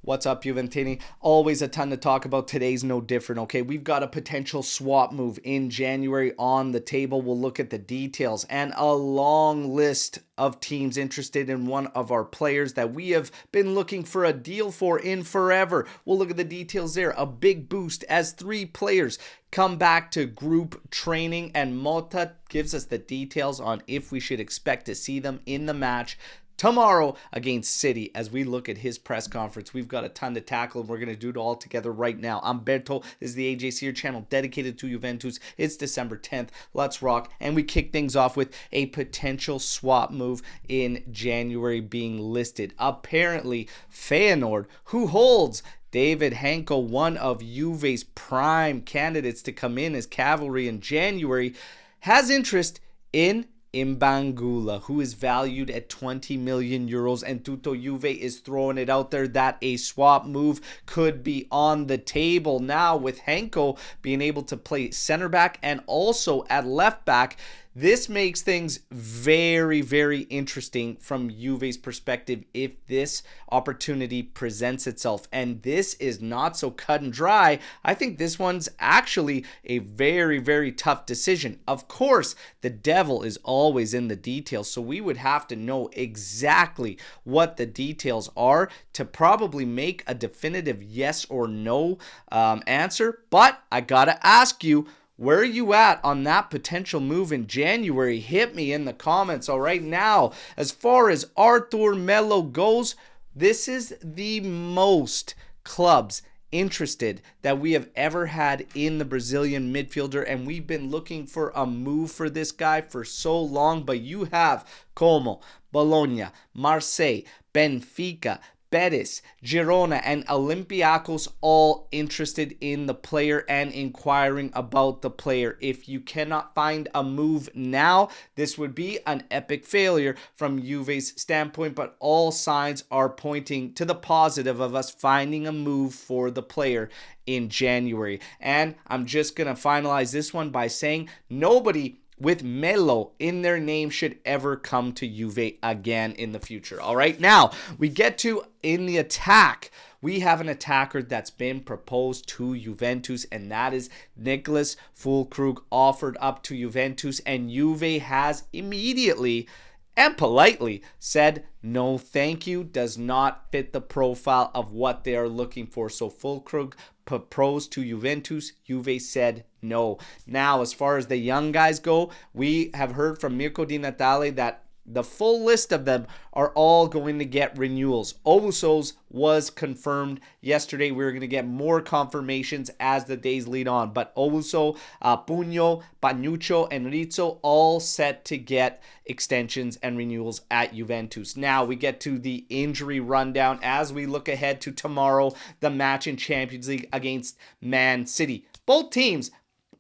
What's up, Juventini? Always a ton to talk about. Today's no different, okay? We've got a potential swap move in January on the table. We'll look at the details and a long list of teams interested in one of our players that we have been looking for a deal for in forever. We'll look at the details there. A big boost as 3 players come back to group training, and Mota gives us the details on if we should expect to see them in the match tomorrow against City. As we look at his press conference, we've got a ton to tackle, and we're going to do it all together right now. I'm Berto. This is the AJC channel dedicated to Juventus. It's December 10th. Let's rock. And we kick things off with a potential swap move in January being listed. Apparently, Feyenoord, who holds David Hancko, one of Juve's prime candidates to come in as cavalry in January, has interest in Mbangula, who is valued at 20 million euros, and Tutto Juve is throwing it out there that a swap move could be on the table. Now, with Hancko being able to play center back and also at left back, this makes things very, very interesting from Juve's perspective if this opportunity presents itself. And this is not so cut and dry. I think this one's actually a very, very tough decision. Of course, the devil is always in the details, so we would have to know exactly what the details are to probably make a definitive yes or no answer. But I gotta ask you, where are you at on that potential move in January? Hit me in the comments. All right, now, as far as Arthur Melo goes, this is the most clubs interested that we have ever had in the Brazilian midfielder, and we've been looking for a move for this guy for so long. But you have Como, Bologna, Marseille, Benfica, Betis, Girona, and Olympiacos all interested in the player and inquiring about the player. If you cannot find a move now, this would be an epic failure from Juve's standpoint, but all signs are pointing to the positive of us finding a move for the player in January. And I'm just going to finalize this one by saying nobody with Melo in their name should ever come to Juve again in the future. All right, now we get to in the attack. We have an attacker that's been proposed to Juventus, and that is Nicholas Füllkrug, offered up to Juventus, and Juve has immediately and politely said no thank you, does not fit the profile of what they are looking for. So Füllkrug proposed to Juventus, Juve said no. Now, as far as the young guys go, we have heard from Mirko Di Natale that the full list of them are all going to get renewals. Owuso's was confirmed yesterday. We're going to get more confirmations as the days lead on. But Owuso, Pugno, Panuccio, and Rizzo all set to get extensions and renewals at Juventus. Now we get to the injury rundown as we look ahead to tomorrow, the match in Champions League against Man City. Both teams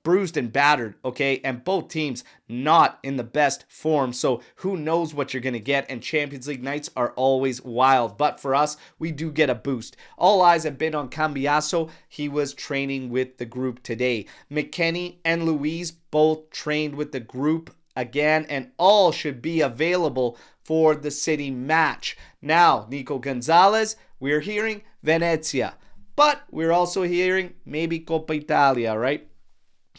bruised and battered, okay, and both teams not in the best form, so who knows what you're going to get, and Champions League nights are always wild, but for us, we do get a boost. All eyes have been on Cambiaso. He was training with the group today. McKennie and Luiz both trained with the group again, and all should be available for the City match. Now, Nico Gonzalez, we're hearing Venezia, but we're also hearing maybe Coppa Italia, right?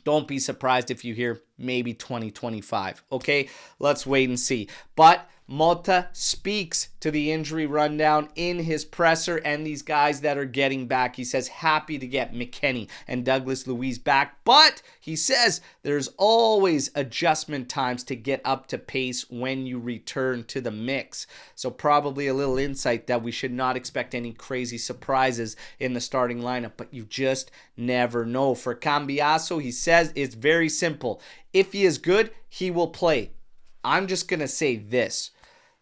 Don't be surprised if you hear maybe 2025. Okay, let's wait and see. But Mota speaks to the injury rundown in his presser and these guys that are getting back. He says happy to get McKennie and Douglas Luiz back, but he says there's always adjustment times to get up to pace when you return to the mix. So probably a little insight that we should not expect any crazy surprises in the starting lineup, but you just never know. For Cambiaso, he says it's very simple. If he is good, he will play. I'm just going to say this.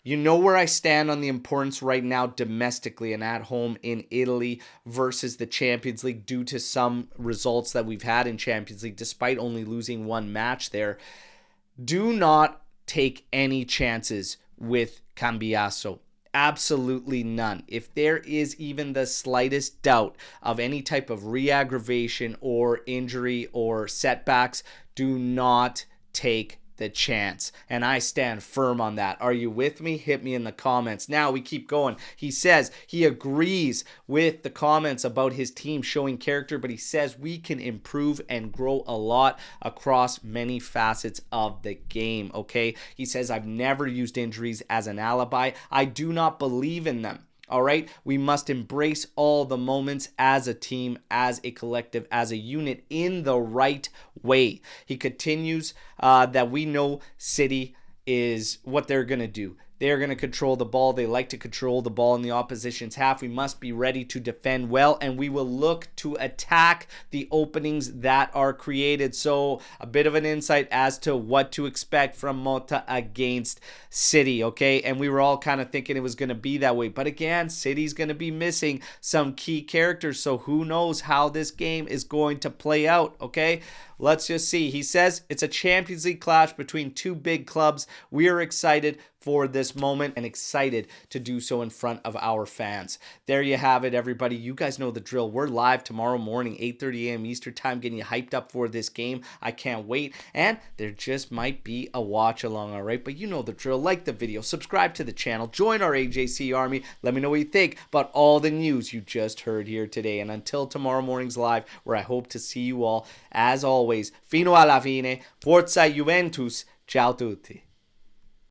You know where I stand on the importance right now domestically and at home in Italy versus the Champions League due to some results that we've had in Champions League despite only losing one match there. Do not take any chances with Cambiaso. Absolutely none. If there is even the slightest doubt of any type of re-aggravation or injury or setbacks, do not take the chance. And I stand firm on that. Are you with me? Hit me in the comments. Now we keep going. He says he agrees with the comments about his team showing character, but he says we can improve and grow a lot across many facets of the game. Okay. He says, I've never used injuries as an alibi. I do not believe in them. All right, we must embrace all the moments as a team, as a collective, as a unit in the right way. He continues that we know City is what they're going to do. They're going to control the ball. They like to control the ball in the opposition's half. We must be ready to defend well, and we will look to attack the openings that are created. So a bit of an insight as to what to expect from Mota against City, okay? And we were all kind of thinking it was going to be that way. But again, City's going to be missing some key characters, so who knows how this game is going to play out, okay? Let's just see. He says it's a Champions League clash between two big clubs. We are excited for this moment and excited to do so in front of our fans. There you have it, everybody. You guys know the drill. We're live tomorrow morning, 8:30 a.m. Eastern time, getting you hyped up for this game. I can't wait. And there just might be a watch along, all right? But you know the drill. Like the video, subscribe to the channel, join our AJC army. Let me know what you think about all the news you just heard here today. And until tomorrow morning's live, where I hope to see you all, as always, fino alla fine, forza Juventus, ciao tutti.